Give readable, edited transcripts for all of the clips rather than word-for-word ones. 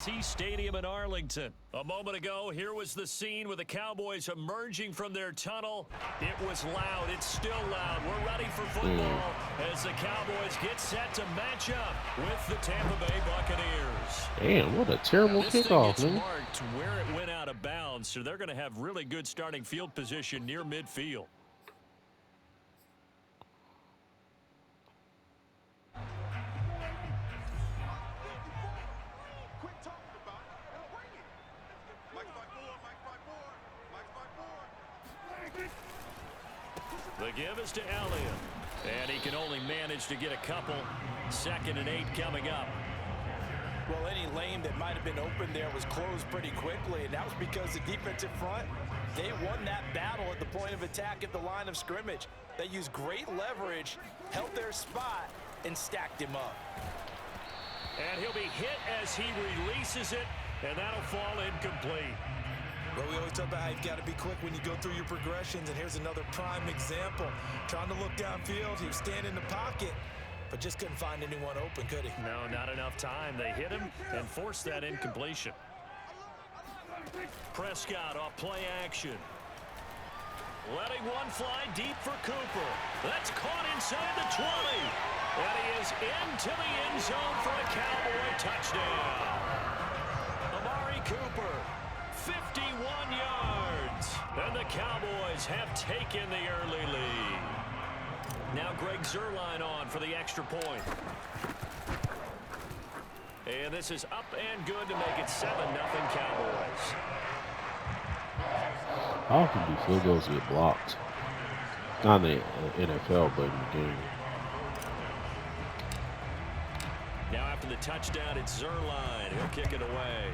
Stadium in Arlington. A moment ago, here was the scene with the Cowboys emerging from their tunnel. It was loud. It's still loud. We're ready for football as the Cowboys get set to match up with the Tampa Bay Buccaneers. Damn, what a terrible kickoff, man. Marked where it went out of bounds, so they're going to have really good starting field position near midfield. The give is to Elliott, and he can only manage to get a couple. 2nd and 8 coming up. Well, any lane that might have been open there was closed pretty quickly, and that was because the defensive front, they won that battle at the point of attack at the line of scrimmage. They used great leverage, held their spot, and stacked him up. And he'll be hit as he releases it, and that'll fall incomplete. Well, we always talk about how you've got to be quick when you go through your progressions, and here's another prime example. Trying to look downfield, he was standing in the pocket, but just couldn't find anyone open, could he? No, not enough time. They hit him and forced that incompletion. Prescott off play action. Letting one fly deep for Cooper. That's caught inside the 20. And he is into the end zone for a Cowboy touchdown. Amari Cooper, 51 yards. And the Cowboys have taken the early lead. Now Greg Zuerlein on for the extra point. And this is up and good to make it 7-0 Cowboys. How often do field goals get blocked? Not in the NFL, but in the game. Now after the touchdown, it's Zuerlein. He'll kick it away.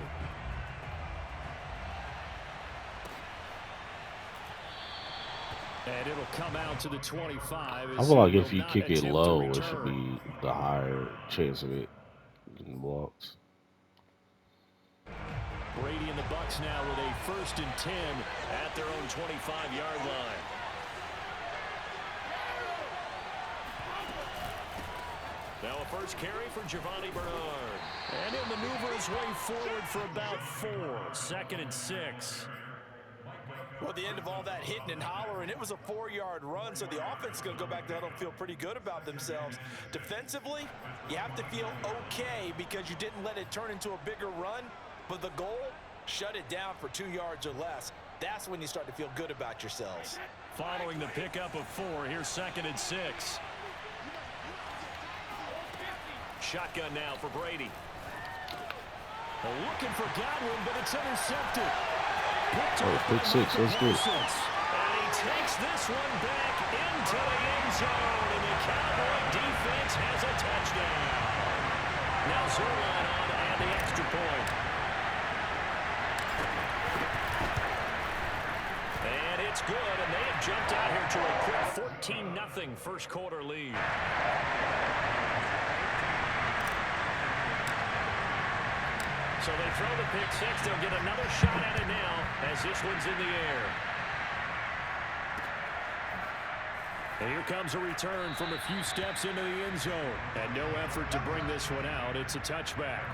And it'll come out to the 25. I feel like if you kick it low, it should be the higher chance of it getting blocked. Brady and the Bucs now with a 1st and 10 at their own 25-yard line. Now a first carry for Giovanni Bernard. And he'll maneuver his way forward for about 4. 2nd and 6. Well, at the end of all that hitting and hollering, it was a 4-yard run, so the offense is going to go back there and feel pretty good about themselves. Defensively, you have to feel okay because you didn't let it turn into a bigger run, but the goal, shut it down for 2 yards or less. That's when you start to feel good about yourselves. Following the pickup of 4, here's 2nd and 6. Shotgun now for Brady. Looking for Godwin, but it's intercepted. Oh, pick 6, let's do it. And he takes this one back into the end zone, and the Cowboy defense has a touchdown. Now Zuerlein on and the extra point. And it's good, and they have jumped out here to a quick 14-0 first quarter lead. So they throw the pick 6. They'll get another shot at it now as this one's in the air. And here comes a return from a few steps into the end zone. And no effort to bring this one out. It's a touchback.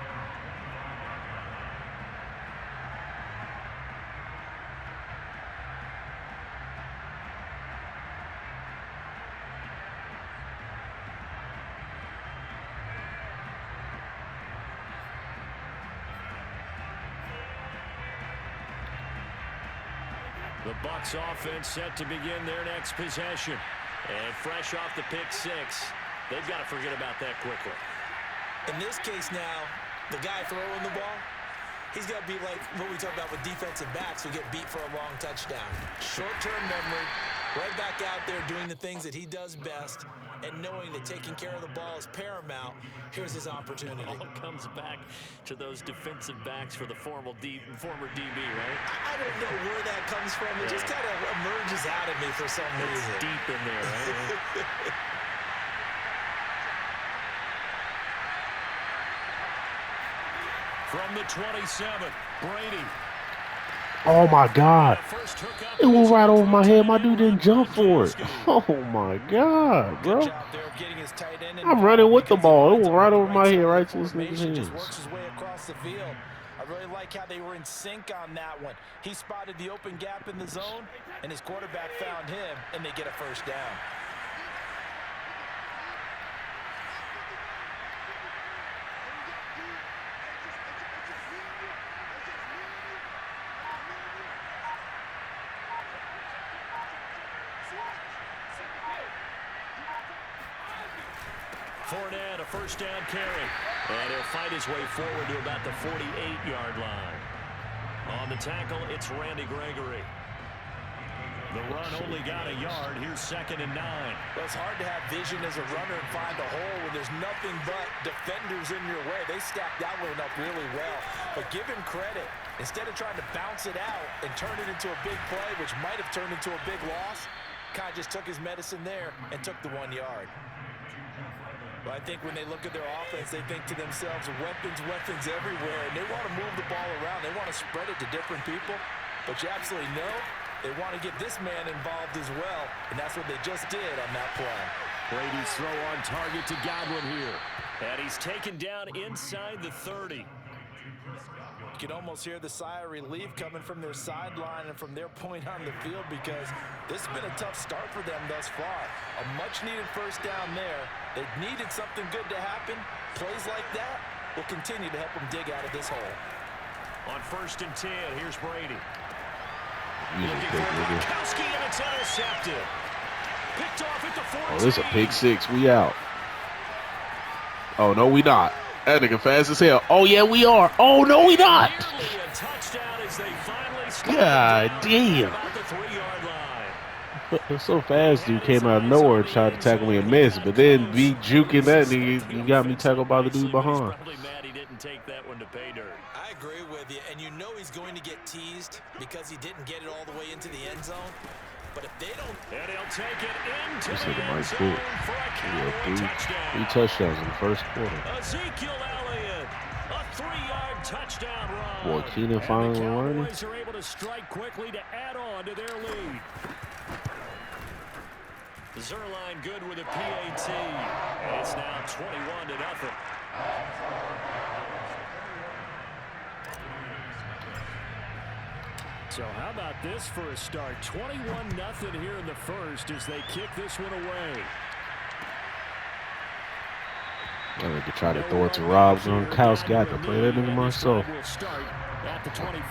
The Bucs offense set to begin their next possession. And fresh off the pick 6, they've got to forget about that quickly. In this case now, the guy throwing the ball, he's got to be like what we talk about with defensive backs who get beat for a long touchdown. Short-term memory, right back out there doing the things that he does best, and knowing that taking care of the ball is paramount. Here's his opportunity. It all comes back to those defensive backs for the former DB, right? I don't know where that comes from. It just kind of emerges out of me for some reason. It's deep in there, right? From the 27, Brady. Oh my God. It went right over my head. My dude didn't jump for it. Oh my God, bro. I'm running with the ball. It went right over my head, right to this nigga's hands. Works his way across the field. I really like how they were in sync on that one. He spotted the open gap in the zone, and his quarterback found him, and they get a first down. Fournette, a first down carry. And he'll fight his way forward to about the 48-yard line. On the tackle, it's Randy Gregory. The run only got a yard. Here's 2nd and 9. Well, it's hard to have vision as a runner and find a hole when there's nothing but defenders in your way. They stacked that one up really well. But give him credit. Instead of trying to bounce it out and turn it into a big play, which might have turned into a big loss, kind of just took his medicine there and took the 1 yard. But I think when they look at their offense, they think to themselves, weapons everywhere. And they want to move the ball around. They want to spread it to different people. But you absolutely know they want to get this man involved as well. And that's what they just did on that play. Brady's throw on target to Godwin here. And he's taken down inside the 30. You can almost hear the sigh of relief coming from their sideline and from their point on the field, because this has been a tough start for them thus far. A much-needed first down there. They needed something good to happen. Plays like that will continue to help them dig out of this hole. On 1st and 10, here's Brady. Looking for Gronkowski, and it's intercepted. Picked off at the 14. Oh, this is a pick 6. We out. Oh, no, we not. That nigga fast as hell. Oh, yeah, we are. Oh, no, we not. God damn. So fast, dude came out of nowhere and tried to tackle me and miss. But then be juking that nigga, you got me tackled by the dude behind. I agree with you. And you know he's going to get teased because he didn't get it all the way into the end zone. But if they don't, and he'll take it into the the end zone zone for a Cowboy touchdown. 3 touchdowns in the first quarter. Ezekiel Elliott, a 3-yard touchdown run. Boy, Keenan finally learning. The Cowboys are able to strike quickly to add on to their lead. Zerline good with a PAT, and it's now 21-0. So how about this for a start? 21-0 here in the first as they kick this one away. I could try to throw it to Rob Gronkowski. I have to play that nigga myself. Will start at the 25.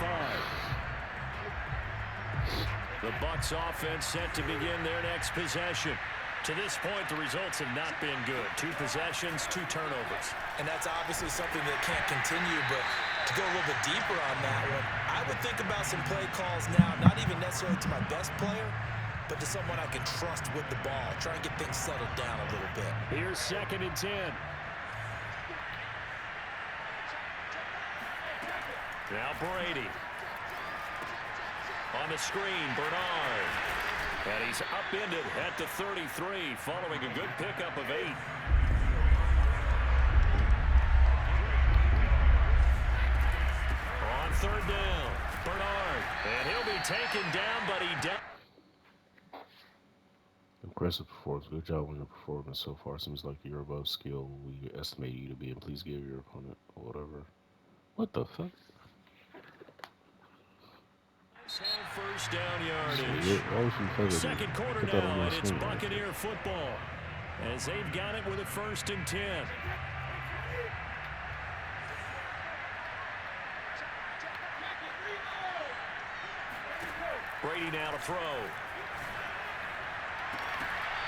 The Bucs offense set to begin their next possession. To this point, the results have not been good. 2 possessions, 2 turnovers. And that's obviously something that can't continue, but to go a little bit deeper on that one, I would think about some play calls now, not even necessarily to my best player, but to someone I can trust with the ball. Try and get things settled down a little bit. Here's 2nd and 10. Now Brady. On the screen, Bernard. And he's upended at the 33, following a good pickup of 8. On 3rd down, Bernard. And he'll be taken down, but he down. Impressive performance. Good job on your performance so far. Seems like you're above skill we estimate you to be, and please give your opponent or whatever. What the fuck? First down yardage. Second quarter now, and it's Buccaneer football as they've got it with a 1st and 10. Brady now to throw.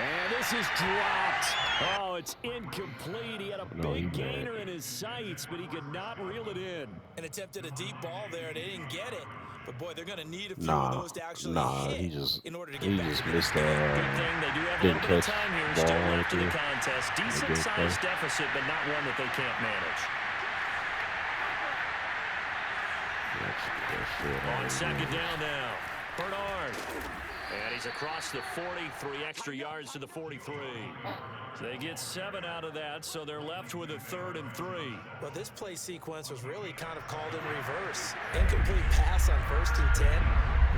And this is dropped. Oh, it's incomplete. He had a big gainer in his sights, but he could not reel it in. And attempted a deep ball there, and they didn't get it. But boy, they're going to need a few of those to actually hit in order to get back. He just missed that. Good thing they do have a little bit of time here still left in the contest. Decent-sized deficit, but not one that they can't manage. On 2nd down now, Bernard. And he's across the 40, 3 extra yards to the 43. So they get 7 out of that, so they're left with a 3rd and 3. Well, this play sequence was really kind of called in reverse. Incomplete pass on 1st and 10.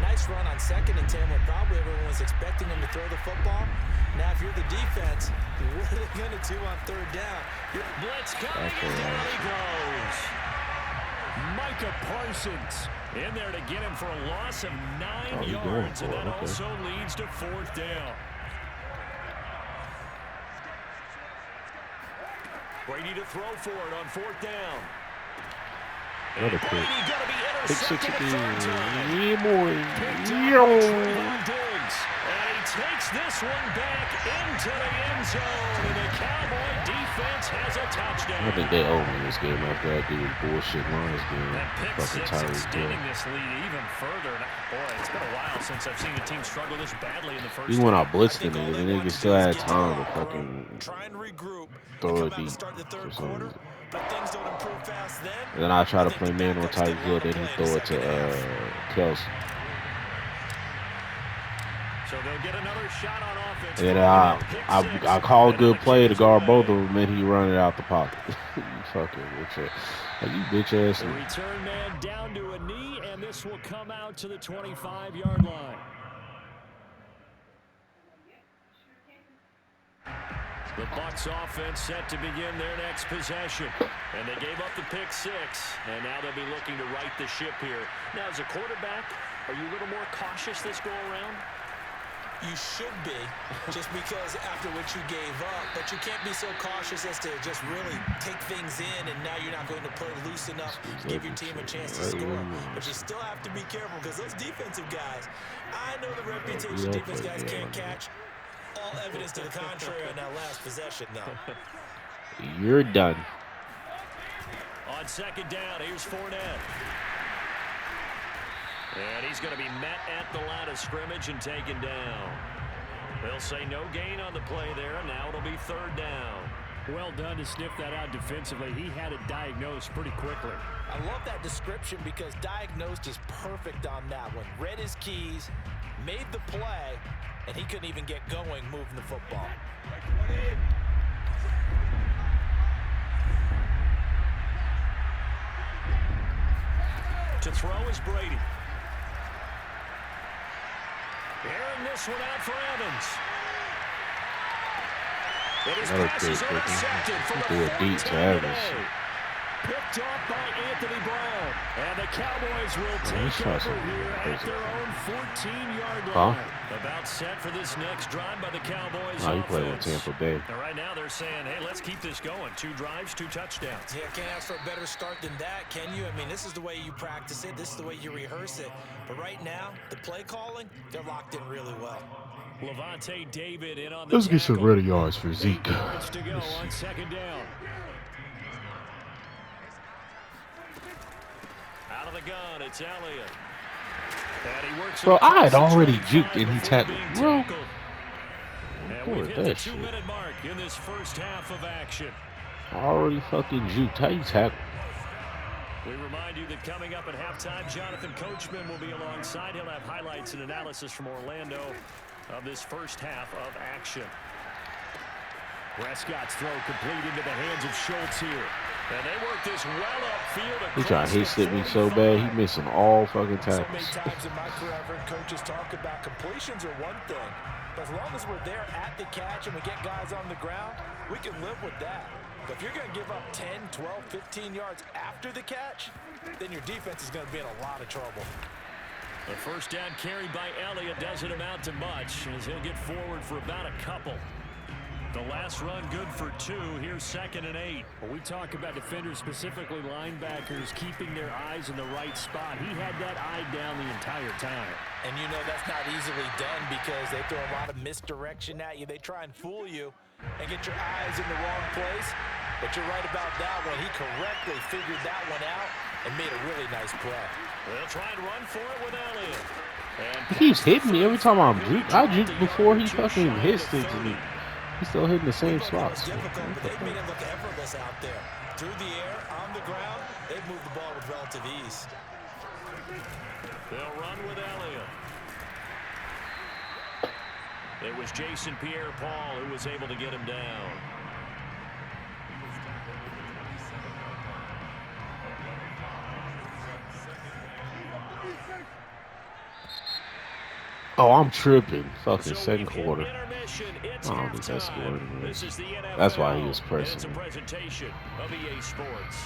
Nice run on 2nd and 10 when probably everyone was expecting him to throw the football. Now, if you're the defense, what are they going to do on 3rd down? Blitz coming, and down he goes. Micah Parsons in there to get him for a loss of 9 yards, and that also leads to 4th down. Brady to throw for it on 4th down. Another pick. Brady going to be intercepted a third time. Yeah, boy. And he takes this one back into the end zone, and the Cowboy defense has a touchdown. I think they owe me this game after I do bullshit Lions game. That pick Fucking six Tyreek extending Hill. this lead even further. And boy, it's been a while since I've seen a team struggle this badly in the first. Even when I blitzed the nigga, the nigga still had time to fucking try and regroup, throw it deep for some reason. And then I try to play man on Tyreek Hill, then he throw it to Kelsey. So they'll get another shot on offense. And then I call a good play to guard both of them, and he run it out the pocket. You fucking bitch ass. Like, you bitch ass. The return man down to a knee, and this will come out to the 25-yard line. The Bucs offense set to begin their next possession. And they gave up the pick 6, and now they'll be looking to right the ship here. Now, as a quarterback, are you a little more cautious this go-around? You should be, just because after what you gave up, but you can't be so cautious as to just really take things in, and now you're not going to play loose enough to give your team a chance to score. But you still have to be careful, because those defensive guys, I know the reputation defense guys can't catch. All evidence to the contrary on that last possession, though. You're done. On 2nd down, here's Fournette. And he's going to be met at the line of scrimmage and taken down. They'll say no gain on the play there, and now it'll be 3rd down. Well done to sniff that out defensively. He had it diagnosed pretty quickly. I love that description, because diagnosed is perfect on that one. Read his keys, made the play, and he couldn't even get going moving the football. To throw is Brady. Airing this one out for Evans. And his pass is intercepted from the 10 picked off by Anthony Brown. And the Cowboys will take over here at their own 14-yard line. About set for this next drive by the Cowboys. Oh, you play with Tampa Bay. And right now they're saying, hey, let's keep this going. 2 drives, 2 touchdowns. Yeah, can't ask for a better start than that, can you? I mean, this is the way you practice it. This is the way you rehearse it. But right now, the play calling, they're locked in really well. Levante David in on the Let's get some tackle. ready yards for Zeke. 8 yards to go on 2nd down. Out of the gun, it's Elliott. And he works. Bro, I had already juked and he tackled. Bro, and we've hit the 2-minute mark in this first half of action. I already fucking juked. How you tackle? We remind you that coming up at halftime, Jonathan Coachman will be alongside. He'll have highlights and analysis from Orlando of this first half of action. Prescott's throw complete into the hands of Schultz here. And they work this well upfield. He trying to hit slip me so bad, he missing all fucking So tackles. many times in my career, I've heard coaches talk about completions are one thing. But as long as we're there at the catch and we get guys on the ground, we can live with that. But if you're going to give up 10, 12, 15 yards after the catch, then your defense is going to be in a lot of trouble. The first down carry by Elliott doesn't amount to much as he'll get forward for about a couple. The last run good for 2. Here's 2nd and 8. When we talk about defenders, specifically linebackers, keeping their eyes in the right spot, he had that eye down the entire time. And you know that's not easily done because they throw a lot of misdirection at you. They try and fool you and get your eyes in the wrong place. But you're right about that one. He correctly figured that one out and made a really nice play. They'll try and run for it with Elliott. He keeps hitting me every time I'm juke. I juke before he fucking hits it to me. He's still hitting the same spots. Difficult, but they've made it look effortless out there. Through the air, on the ground, they've moved the ball with relative ease. They'll run with Elliott. It was Jason Pierre-Paul who was able to get him down. Oh, I'm tripping. Fucking So second we've hit quarter. intermission. It's I don't think that's halftime. scoring. This is the NFL. That's why he was It's a pressing. presentation of EA Sports.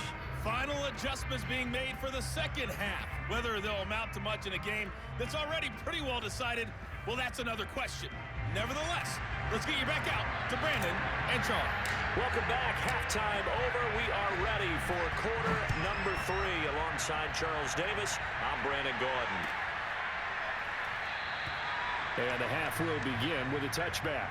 Final adjustments being made for the second half. Whether they'll amount to much in a game that's already pretty well decided, well, that's another question. Nevertheless, let's get you back out to Brandon and Charles. Welcome back. Halftime over. We are ready for quarter number 3. Alongside Charles Davis, I'm Brandon Gordon. And the half will begin with a touchback.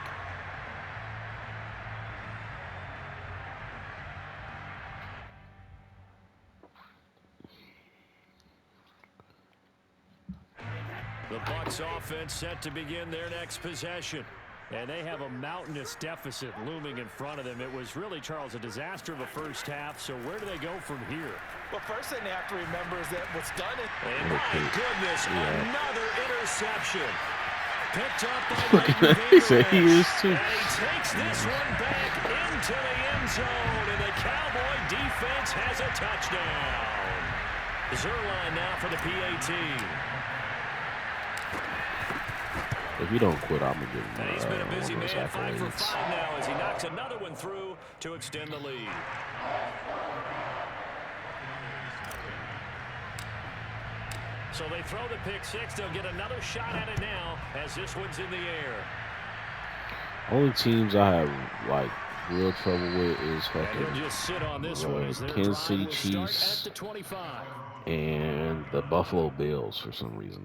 The Bucs offense set to begin their next possession. And they have a mountainous deficit looming in front of them. It was really, Charles, a disaster of a first half. So where do they go from here? Well, first thing they have to remember is that what's done is... And my goodness, another interception. Picked up by Look at that. He said he is too. And he takes this one back into the end zone. And the Cowboy defense has a touchdown. Zerline now for the PAT. If you don't quit, I'm going to give him And he's been a busy man, 5 for accolades. 5 now as he knocks another one through to extend the lead. So they throw the pick 6. They'll get another shot at it now as this one's in the air. Only teams I have, like, real trouble with is And he'll fucking just sit on this one as their Kansas City drive will start Chiefs at the 25. and the Buffalo Bills for some reason.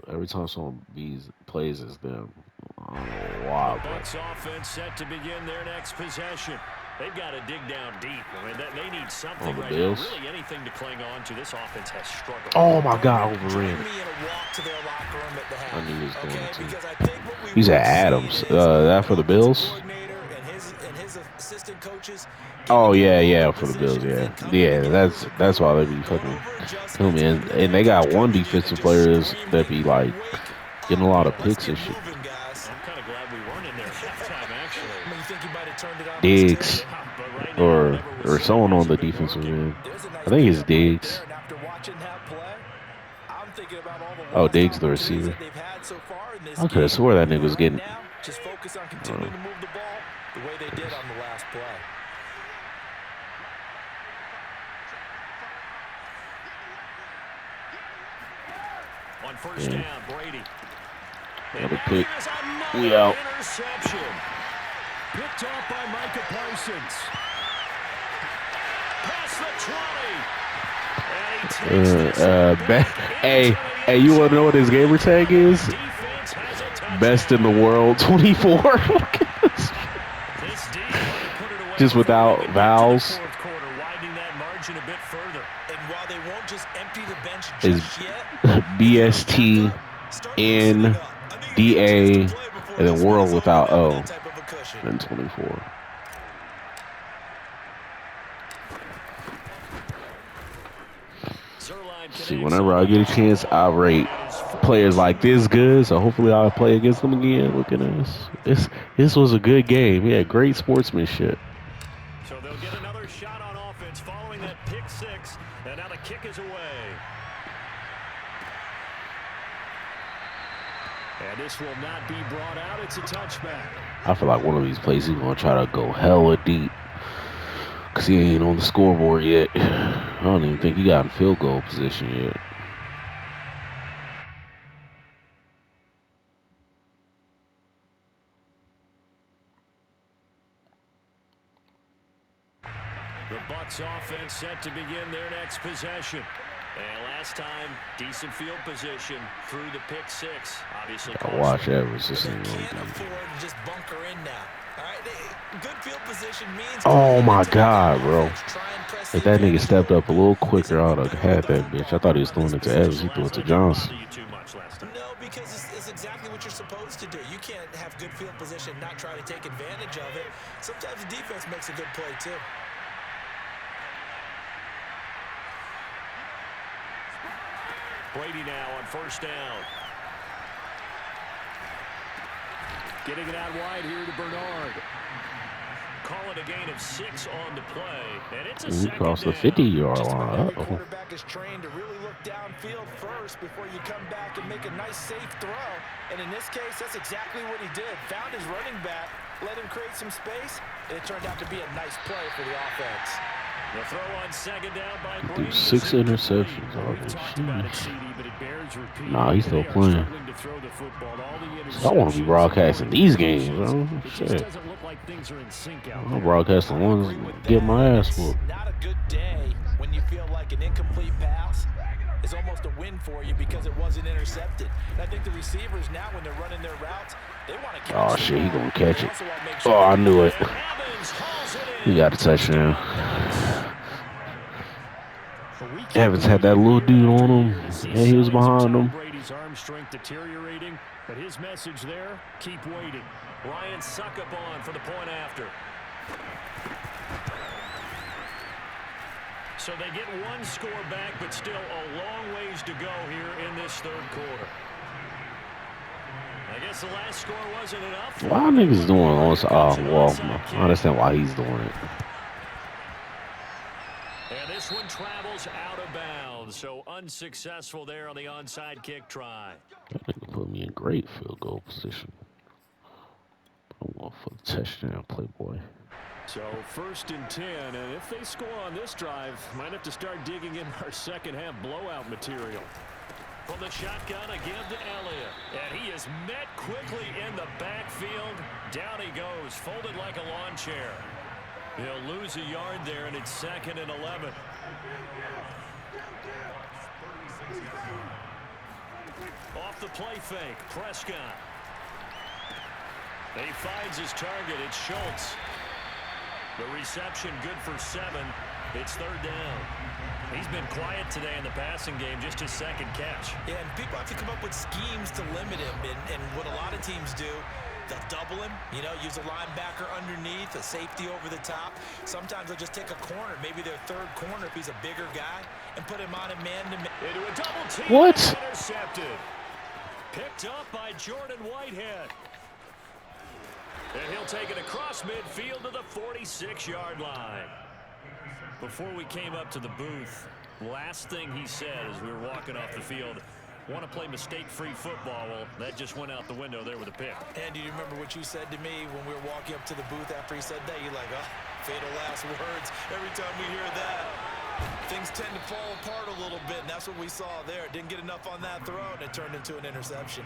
Every time someone plays as them, I don't know why. The Bucs offense set to begin their next possession. They've got to dig down deep. I mean, they need something the right Bills? now. Really anything to cling on to. This offense has struggled. Oh my God, overran Join it. me in a walk to their locker room at the half. I knew he was going Okay, to. because I think what we He's were at Adams. seeing is That for the Bills? coordinator and his assistant coaches Oh giving yeah, them for the positions Bills, and coming yeah. together. That's why they be fucking killing me. And they got one defensive player that be like getting a lot of picks and shit. Moving, guys. I'm kind of glad we weren't in there halftime, actually. I mean, you think you might have turned it on Diggs Yeah, but right now, or whatever was someone on the has been defensive working. end. There's a nice I think it's pickup right Diggs. there, and after watching that play, I'm thinking about all the Oh, lost Diggs, the opportunities receiver. that they've had so far in this I could have game. swore that nigga was Right getting. now, just focus on continuing to move the ball the way they did on the last play. On first down, Brady. Another pick. Here's We another out. interception. Picked off by Micah Parsons. Past the 20. And he takes this one back Hey, into the you end want to know what his zone. gamer tag is? Defense has a touchdown. Best in the world, 24. This D put it away Just without before we get to the vowels. fourth quarter, widening that margin a bit further. And while they won't just empty the bench Is just yet, BST N DA and then world without O and 24. See, whenever I get a chance, I rate players like this good, so hopefully I'll play against them again. Look at this. This was a good game. He had great sportsmanship. So they'll get another shot on offense following that pick 6, and now the kick is away. And this will not be brought out. It's a touchback. I feel like one of these plays he's going to try to go hella deep because he ain't on the scoreboard yet. I don't even think he got in field goal position yet. The Bucs offense set to begin their next possession. And last time, decent field position through the pick 6. Obviously, I watch Evers. This they thing can't gonna be. afford to just bunker in now. All right, good field position means. Oh my God, bro! Try and press If the that nigga advantage. stepped up a little quicker, I would have had that bitch. I thought he was throwing it to Evans. He threw it to Johnson. No, because it's exactly what you're supposed to do. You can't have good field position and not try to take advantage of it. Sometimes the defense makes a good play, too. Brady now on first down. Getting it out wide here to Bernard. Call it a gain of 6 on the play. And it's a He second crossed the down. 50-yard Just about line. every Uh-oh. quarterback is trained to really look downfield first before you come back and make a nice, safe throw. And in this case, that's exactly what he did. Found his running back, let him create some space, and it turned out to be a nice play for the offense. The throw on second down by Threw Brady. 6 interceptions already. We've talked about it, CD, but it bears repeating. Nah, he's still They are playing. struggling to throw the football. All the I want to be interceptions broadcasting and these games, incompletions. bro. It just Shit. doesn't look like things are in sync out I'm there. broadcasting I ones agree with get that. my ass It's whooped. not a good day when you feel like an incomplete pass is almost a win for you because it wasn't intercepted. And I think the receivers now, when they're running their routes, they want to catch Oh the shit, he ball. gonna catch They it. also want to make sure Oh, I they knew it. Evans hauls it He in. got a touchdown. Bucks. But we keep Evans had that believing little year dude after on him, year. We see and he was signs of behind Tom him. Brady's arm strength deteriorating, but his message there, keep waiting. Ryan Suckup on for the point after. So they get one score back, but still a long ways to go here in this third quarter. I guess the last score wasn't enough. Why niggas doing onside? Oh, well, I understand why he's doing it. And this one travels out of bounds, so unsuccessful there on the onside kick try. That nigga put me in great field goal position. I want for the touchdown, playboy. So 1st and 10, and if they score on this drive, might have to start digging in our second half blowout material. From the shotgun, a give to Elliott. And he is met quickly in the backfield. Down he goes, folded like a lawn chair. He'll lose a yard there, and it's 2nd and 11. Off the play fake, Prescott. He finds his target. It's Schultz. The reception good for 7. It's 3rd down. He's been quiet today in the passing game, just his 2nd catch. Yeah, and people have to come up with schemes to limit him. And what a lot of teams do, they'll double him, you know, use a linebacker underneath, a safety over the top. Sometimes they'll just take a corner, maybe their 3rd corner if he's a bigger guy, and put him on a man-to-man. Into a double team. What? Intercepted. Picked up by Jordan Whitehead. And he'll take it across midfield to the 46-yard line. Before we came up to the booth, last thing he said as we were walking off the field, want to play mistake-free football. Well, that just went out the window there with a pick. And do you remember what you said to me when we were walking up to the booth after he said that? You're like, oh, fatal last words. Every time we hear that, things tend to fall apart a little bit, and that's what we saw there. Didn't get enough on that throw, and it turned into an interception.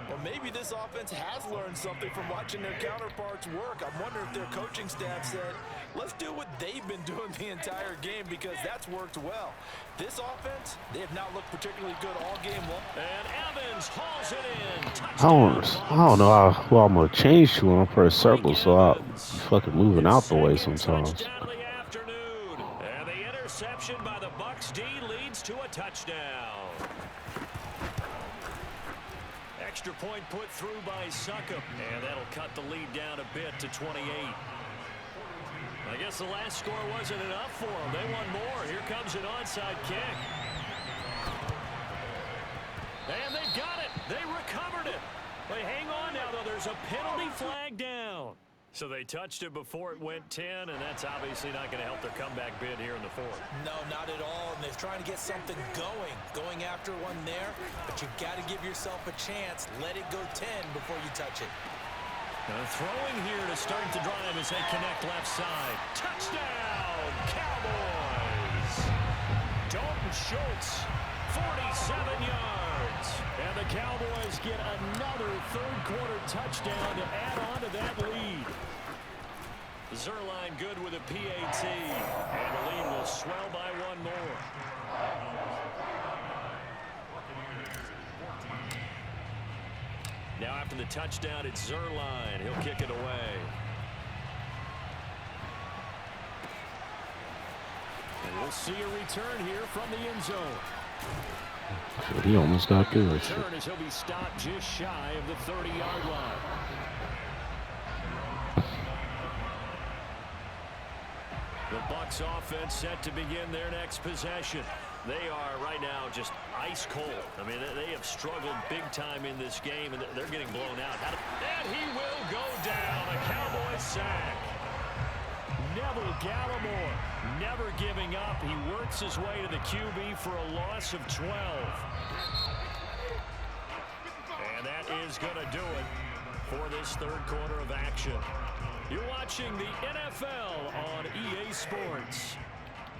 Well, maybe this offense has learned something from watching their counterparts work. I'm wondering if their coaching staff said, let's do what they've been doing the entire game because that's worked well. This offense, they have not looked particularly good all game long. And Evans hauls it in. I don't know how, who I'm going to change to when I press circle, so I'll be fucking moving out the way sometimes. Touchdown of the afternoon. And the interception by the Bucks D leads to a touchdown. Extra point put through by Suckup. And that'll cut the lead down a bit to 28. I guess the last score wasn't enough for them. They want more. Here comes an onside kick. And they've got it. They recovered it. They hang on now, though. There's a penalty flag down. So they touched it before it went 10, and that's obviously not going to help their comeback bid here in the 4th. No, not at all. And they're trying to get something going after one there. But you've got to give yourself a chance. Let it go 10 before you touch it. Throwing here to start the drive as they connect left side. Touchdown, Cowboys! Dalton Schultz, 47 yards. And the Cowboys get another third-quarter touchdown to add on to that lead. Zerline good with a PAT. And the lead will swell by one more. Now after the touchdown, it's Zerline. He'll kick it away. And we'll see a return here from the end zone. Shit, he almost got through it. Return as he'll be stopped just shy of the 30-yard line. The Bucks offense set to begin their next possession. They are right now just ice cold. I mean, they have struggled big time in this game, and they're getting blown out. And he will go down. A Cowboys sack. Neville Gallimore never giving up. He works his way to the QB for a loss of 12. And that is going to do it for this third quarter of action. You're watching the NFL on EA Sports.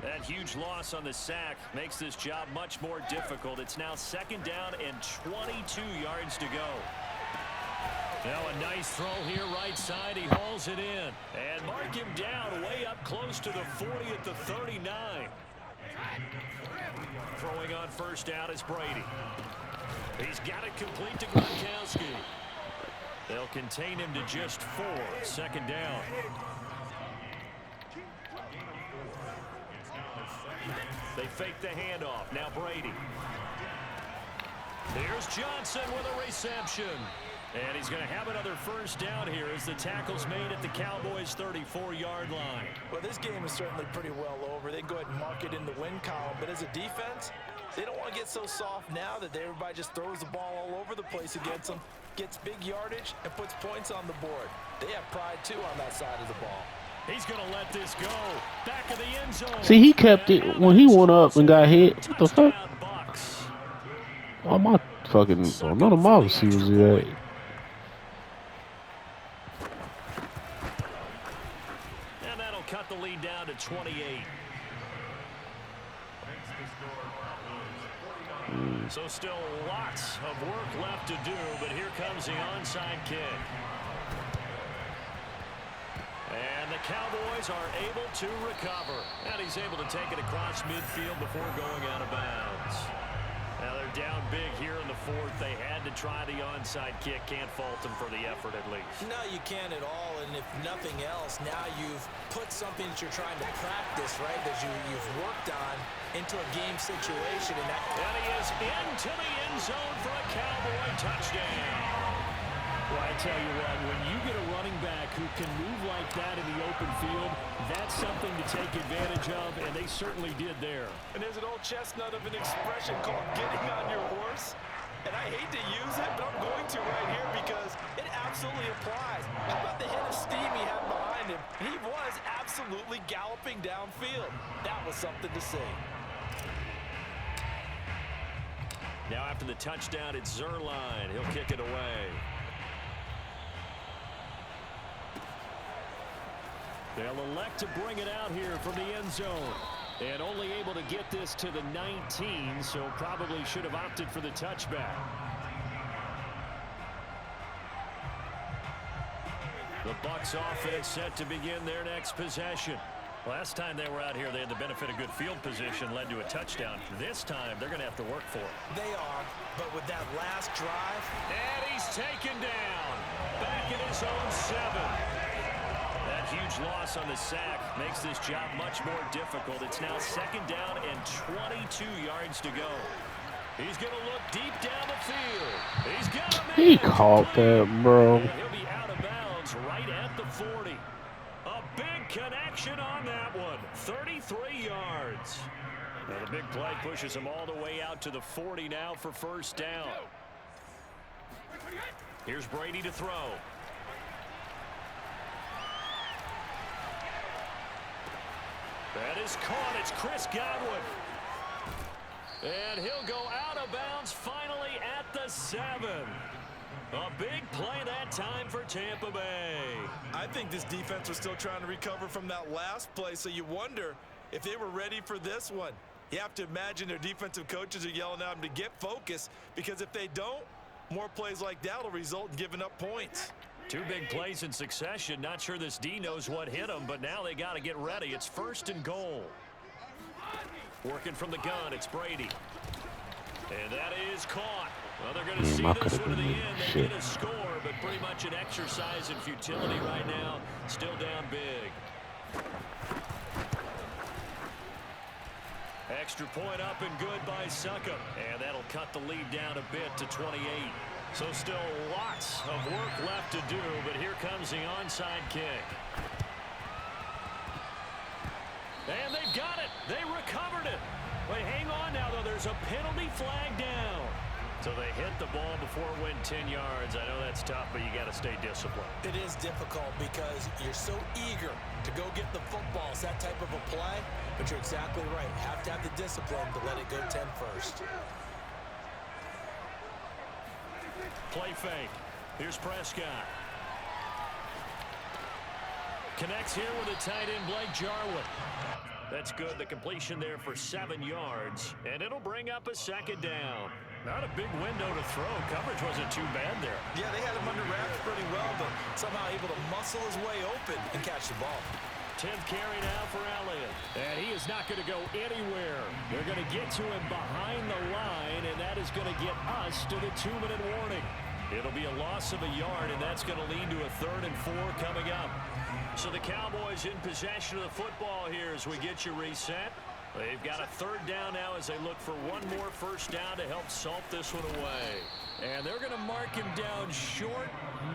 That huge loss on the sack makes this job much more difficult. It's now 2nd down and 22 yards to go. Now a nice throw here right side. He hauls it in. And mark him down way up close to the 40 at the 39. Throwing on 1st down is Brady. He's got it complete to Gronkowski. They'll contain him to just 4. 2nd down. They fake the handoff. Now Brady. Here's Johnson with a reception. And he's going to have another 1st down here as the tackle's made at the Cowboys' 34-yard line. Well, this game is certainly pretty well over. They can go ahead and mark it in the win column. But as a defense, they don't want to get so soft now that everybody just throws the ball all over the place against them, gets big yardage, and puts points on the board. They have pride, too, on that side of the ball. He's going to let this go. Back of the end zone. See, he kept it when he went up and got hit. What the fuck? Oh, my fucking... Oh, none of my receivers do that. And that'll cut the lead down to 28. So still lots of work left to do, but here comes the onside kick. And the Cowboys are able to recover. And he's able to take it across midfield before going out of bounds. Now they're down big here in the 4th. They had to try the onside kick. Can't fault them for the effort at least. No, you can't at all. And if nothing else, now you've put something that you're trying to practice, right, that you've worked on into a game situation. And he is into the end zone for a Cowboy touchdown. Well, I tell you what, when you get a running back who can move like that in the open field, that's something to take advantage of, and they certainly did there. And there's an old chestnut of an expression called getting on your horse. And I hate to use it, but I'm going to right here because it absolutely applies. How about the hit of steam he had behind him? He was absolutely galloping downfield. That was something to see. Now after the touchdown, it's Zerline. He'll kick it away. They'll elect to bring it out here from the end zone. And only able to get this to the 19, so probably should have opted for the touchback. The Bucs offense set to begin their next possession. Last time they were out here, they had the benefit of good field position, led to a touchdown. This time, they're going to have to work for it. They are, but with that last drive. And he's taken down. Back in his own 7. That huge loss on the sack makes this job much more difficult. It's now 2nd down and 22 yards to go. He's going to look deep down the field. He's got him. He caught that, bro. And he'll be out of bounds right at the 40. A big connection on that one. 33 yards. Now the big play pushes him all the way out to the 40 now for 1st down. Here's Brady to throw. That is caught. It's Chris Godwin. And he'll go out of bounds finally at the 7. A big play that time for Tampa Bay. I think this defense was still trying to recover from that last play, so you wonder if they were ready for this one. You have to imagine their defensive coaches are yelling at them to get focused, because if they don't, more plays like that will result in giving up points. 2 big plays in succession. Not sure this D knows what hit him, but now they got to get ready. It's 1st and goal. Working from the gun, it's Brady. And that is caught. Well, they're going to see this one to the end. They get a score, but pretty much an exercise in futility right now. Still down big. Extra point up and good by Succop. And that'll cut the lead down a bit to 28. So still lots of work left to do, but here comes the onside kick. And they've got it. They recovered it. But hang on now, though. There's a penalty flag down. So they hit the ball before it went 10 yards. I know that's tough, but you got to stay disciplined. It is difficult because you're so eager to go get the football. It's that type of a play, but you're exactly right. You have to have the discipline to let it go 10 first. Play fake. Here's Prescott. connects here with a tight end, Blake Jarwin. That's good. The completion there for 7 yards. And it'll bring up a second down. Not a big window to throw. Coverage wasn't too bad there. Yeah, they had him under wraps pretty well, but somehow able to muscle his way open and catch the ball. 10th carry now for Elliott. And he is not going to go anywhere. They're going to get to him behind the line, and that is going to get us to the 2-minute warning. It'll be a loss of a yard, and that's going to lead to a 3rd and 4 coming up. So the Cowboys in possession of the football here as we get you reset. They've got a 3rd down now as they look for one more first down to help salt this one away. And they're going to mark him down short,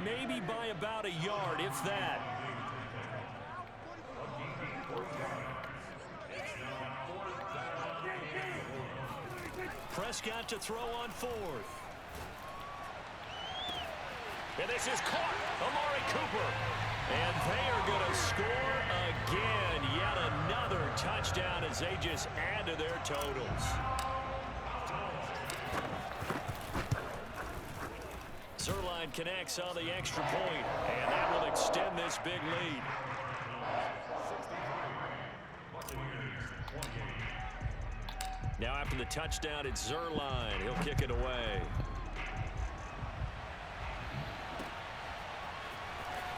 maybe by about a yard, if that. Prescott to throw on 4th. And this is caught. Amari Cooper. And they are going to score again. Yet another touchdown as they just add to their totals. Zerline connects on the extra point, and that will extend this big lead. Now after the touchdown, it's Zerline. He'll kick it away.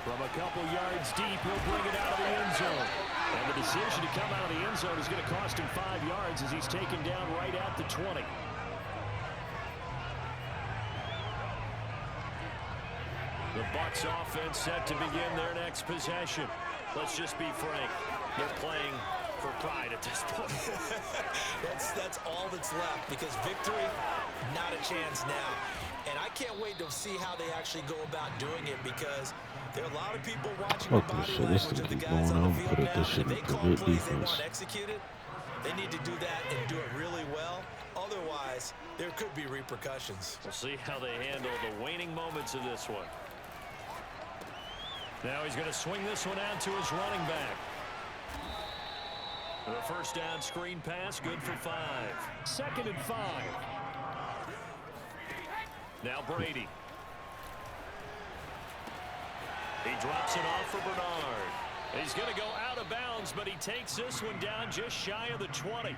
From a couple yards deep, he'll bring it out of the end zone. And the decision to come out of the end zone is going to cost him 5 yards as he's taken down right at the 20. The Bucs offense set to begin their next possession. Let's just be frank. They're playing for pride at this point. That's all that's left, because victory, not a chance now. And I can't wait to see how they actually go about doing it, because there are a lot of people watching the body language of the guys on the field now. If they call plays they want executed, they need to do that and do it really well. Otherwise, there could be repercussions. We'll see how they handle the waning moments of this one. Now he's going to swing this one out to his running back. The first down screen pass, good for 5. 2nd and 5. Now Brady. He drops it off for Bernard. He's going to go out of bounds, but he takes this one down just shy of the 20.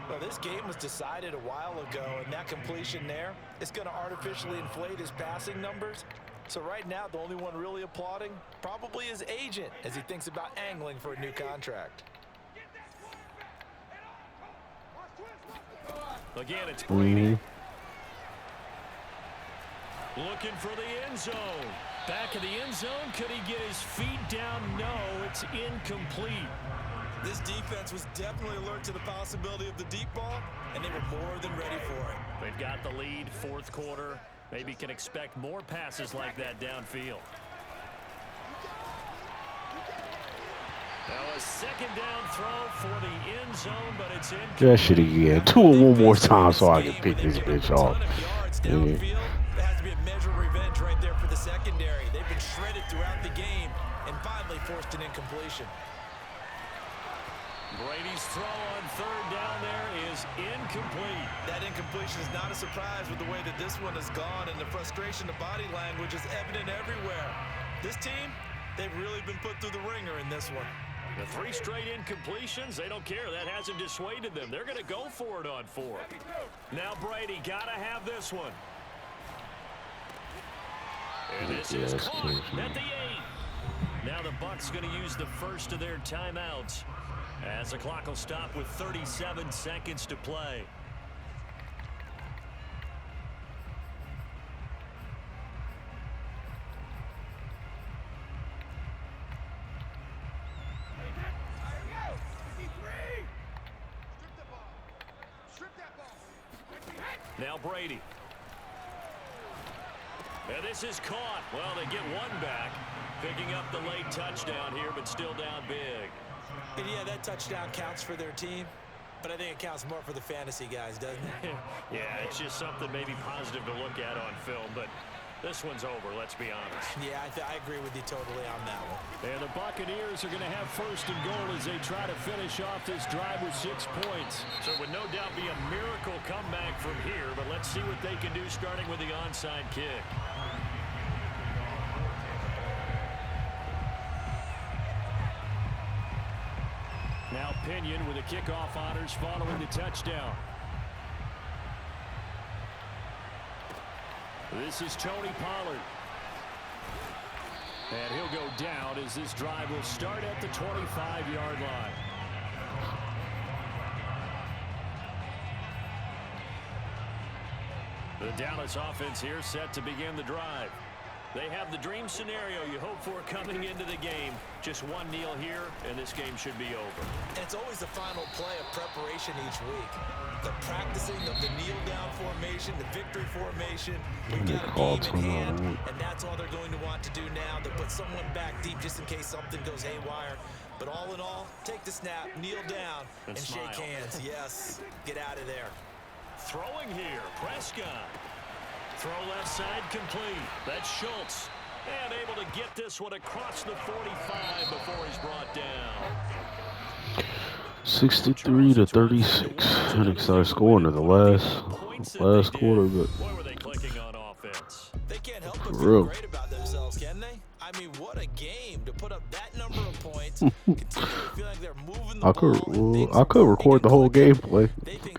Well, this game was decided a while ago, and that completion there is going to artificially inflate his passing numbers. So right now, the only one really applauding probably his agent as he thinks about angling for a new contract. Again, it's Brady. Looking for the end zone. Back of the end zone. Could he get his feet down? No, it's incomplete. This defense was definitely alert to the possibility of the deep ball, and they were more than ready for it. They've got the lead, 4th quarter. Maybe can expect more passes like that downfield. Now a 2nd down throw for the end zone, but it's in. That shit again. Do it one more time so I can pick this bitch off. There has to be a measure of revenge right there for the secondary. They've been shredded throughout the game and finally forced an incompletion. Brady's throw on 3rd down there is incomplete. That incompletion is not a surprise with the way that this one has gone, and the frustration of body language is evident everywhere. This team, they've really been put through the ringer in this one. The 3 straight incompletions, they don't care. That hasn't dissuaded them. They're going to go for it on 4. Now Brady got to have this one. And this is caught at the 8. Now the Bucs going to use the first of their timeouts as the clock will stop with 37 seconds to play. Now Brady. And this is caught. Well, they get one back, picking up the late touchdown here, but still down big. And yeah, that touchdown counts for their team, but I think it counts more for the fantasy guys, doesn't it? Yeah, it's just something maybe positive to look at on film, but this one's over, let's be honest. Yeah, I agree with you totally on that one. And the Buccaneers are going to have 1st and goal as they try to finish off this drive with 6 points. So it would no doubt be a miracle comeback from here, but let's see what they can do starting with the onside kick. opinion with the kickoff honors following the touchdown. This is Tony Pollard. And he'll go down as this drive will start at the 25-yard line. The Dallas offense here set to begin the drive. They have the dream scenario you hope for coming into the game. Just one kneel here, and this game should be over. And it's always the final play of preparation each week. The practicing of the kneel-down formation, the victory formation. We've got a game in hand, and that's all they're going to want to do now. They'll put someone back deep just in case something goes haywire. But all in all, take the snap, kneel down, and shake hands. Yes, get out of there. Throwing here, Prescott. Throw left side complete. That's Schultz. And able to get this one across the 45 before he's brought down. 63-36. Phoenix started scoring in the last quarter, but Boy, were they clicking on offense. They can't help but for feel real. great about themselves, can they? I mean, what a game to put up that number of points. Continue to feel like they're moving the ball. I could record the whole gameplay. They think